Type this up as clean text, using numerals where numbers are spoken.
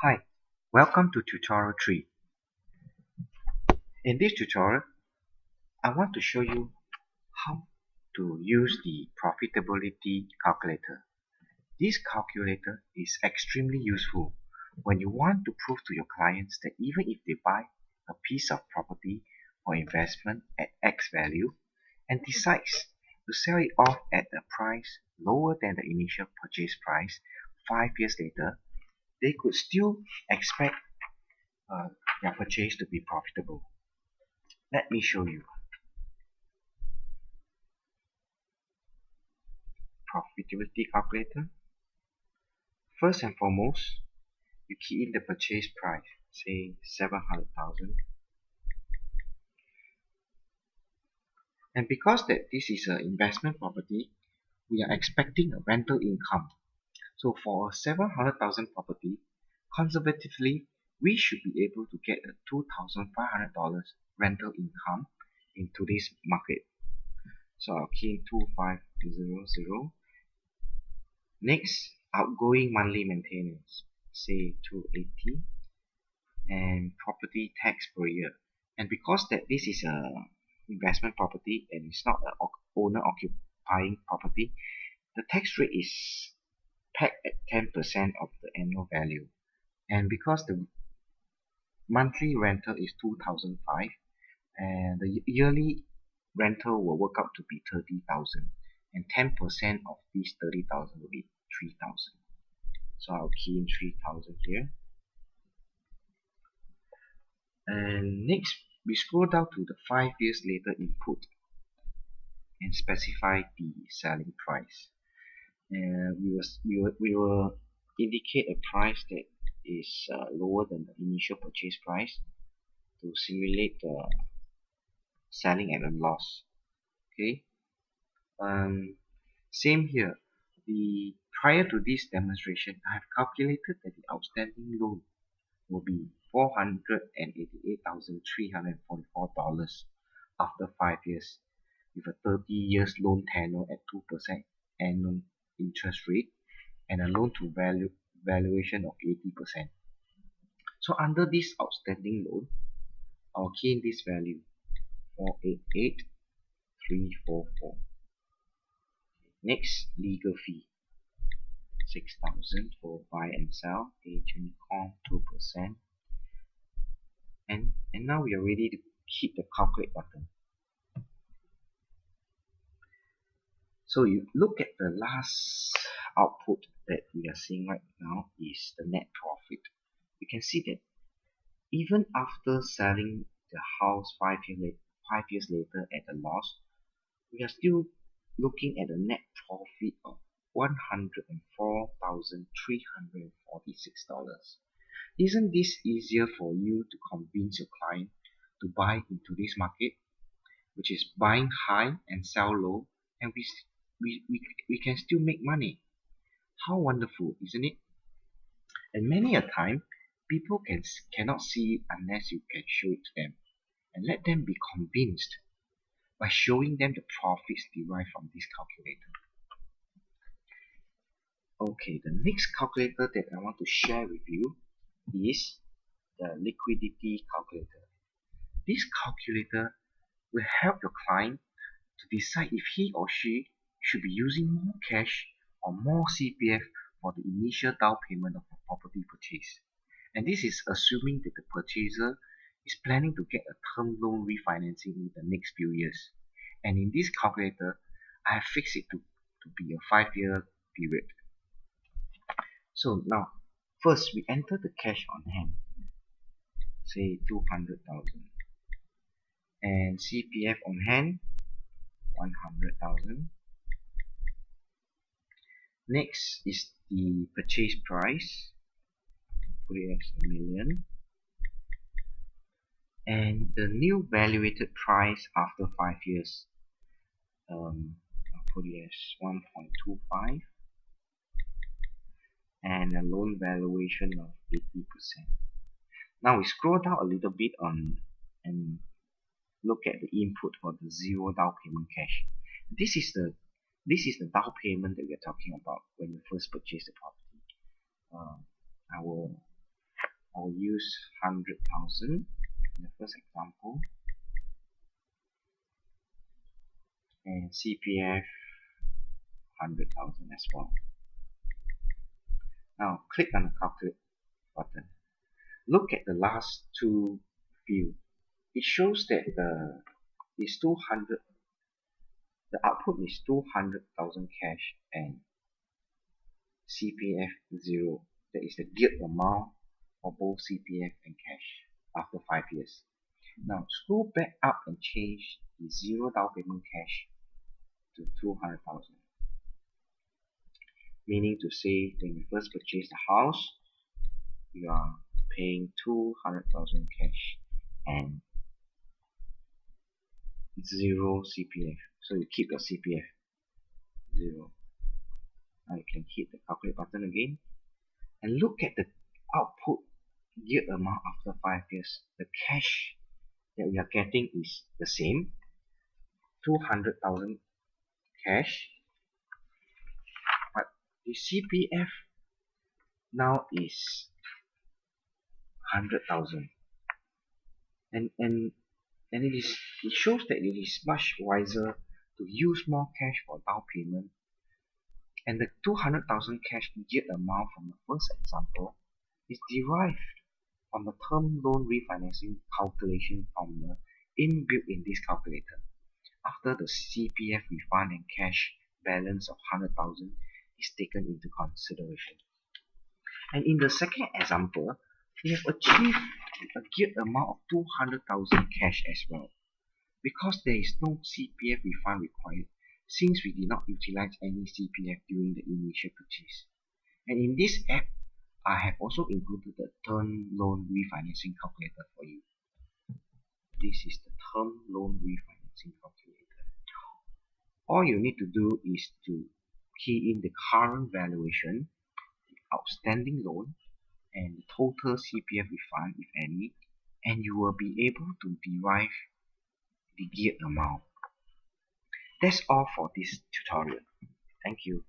Hi, welcome to tutorial 3. In this tutorial, I want to show you how to use the profitability calculator. This calculator is extremely useful when you want to prove to your clients that even if they buy a piece of property for investment at X value and decides to sell it off at a price lower than the initial purchase price 5 years later, they could still expect uh, their purchase to be profitable. Let me show you. Profitability calculator. First and foremost, you key in the purchase price, say 700,000. And because that this is an investment property, we are expecting a rental income. So for a 700,000 property, conservatively, we should be able to get a $2,500 rental income in today's market. So I'll key in 2500. Next, outgoing monthly maintenance, say 280, and property tax per year. And because that this is a investment property and it's not an owner occupying property, the tax rate is pegged at 10% of the annual value. And because the monthly rental is 2,500 and the yearly rental will work out to be 30,000, and 10% of these 30,000 will be 3,000. So I'll key in 3,000 here. And next, we scroll down to the 5 years later input and specify the selling price. And we will indicate a price that is lower than the initial purchase price to simulate the selling at a loss. Okay. Same here. Prior to this demonstration, I have calculated that the outstanding loan will be $488,344 after 5 years, with a 30 years loan tenure at 2% annual interest rate and a loan to valuation of 80%. So under this outstanding loan, I'll key in this value 488,344. Next, legal fee 6,000 for buy and sell, agent com 2%. And now we are ready to hit the calculate button. So you look at the last output that we are seeing right now is the net profit. You can see that even after selling the house 5 years later at a loss, we are still looking at a net profit of $104,346. Isn't this easier for you to convince your client to buy in today's market, which is buying high and sell low, and we can still make money? How wonderful, isn't it? And many a time, people cannot see it unless you can show it to them and let them be convinced by showing them the profits derived from this calculator. Okay, the next calculator that I want to share with you is the liquidity calculator. This calculator will help your client to decide if he or she should be using more cash or more CPF for the initial down payment of a property purchase. And this is assuming that the purchaser is planning to get a term loan refinancing in the next few years. And in this calculator, I have fixed it to be a 5-year period. So now, first we enter the cash on hand, say 200,000, and CPF on hand 100,000. Next is the purchase price, put it as $1 million, and the new valuated price after 5 years, I'll put it as 1.25, and a loan valuation of 80%. Now we scroll down a little bit and look at the input for the zero down payment cash. This is the down payment that we are talking about when you first purchase the property. I will I'll use 100,000 in the first example, and CPF 100,000 as well. Now click on the calculate button. Look at the last two fields. It shows that is 200. The output is 200,000 cash and CPF 0. That is the geared amount for both CPF and cash after 5 years. Now scroll back up and change the 0 down payment cash to 200,000. Meaning to say, when you first purchase the house, you are paying 200,000 cash and 0 CPF. So you keep your CPF 0. Now you can hit the calculate button again and look at the output geared amount after 5 years. The cash that we are getting is the same, 200,000 cash, but the CPF now is 100,000, and it shows that it is much wiser to use more cash for down payment. And the 200,000 cash geared amount from the first example is derived from the term loan refinancing calculation formula inbuilt in this calculator after the CPF refund and cash balance of 100,000 is taken into consideration. And in the second example, we have achieved a geared amount of 200,000 cash as well, because there is no CPF refund required since we did not utilize any CPF during the initial purchase. And in this app, I have also included the term loan refinancing calculator for you. This is the term loan refinancing calculator. All you need to do is to key in the current valuation, the outstanding loan, and the total CPF refund, if any, and you will be able to derive the geared amount. That's all for this tutorial. Thank you.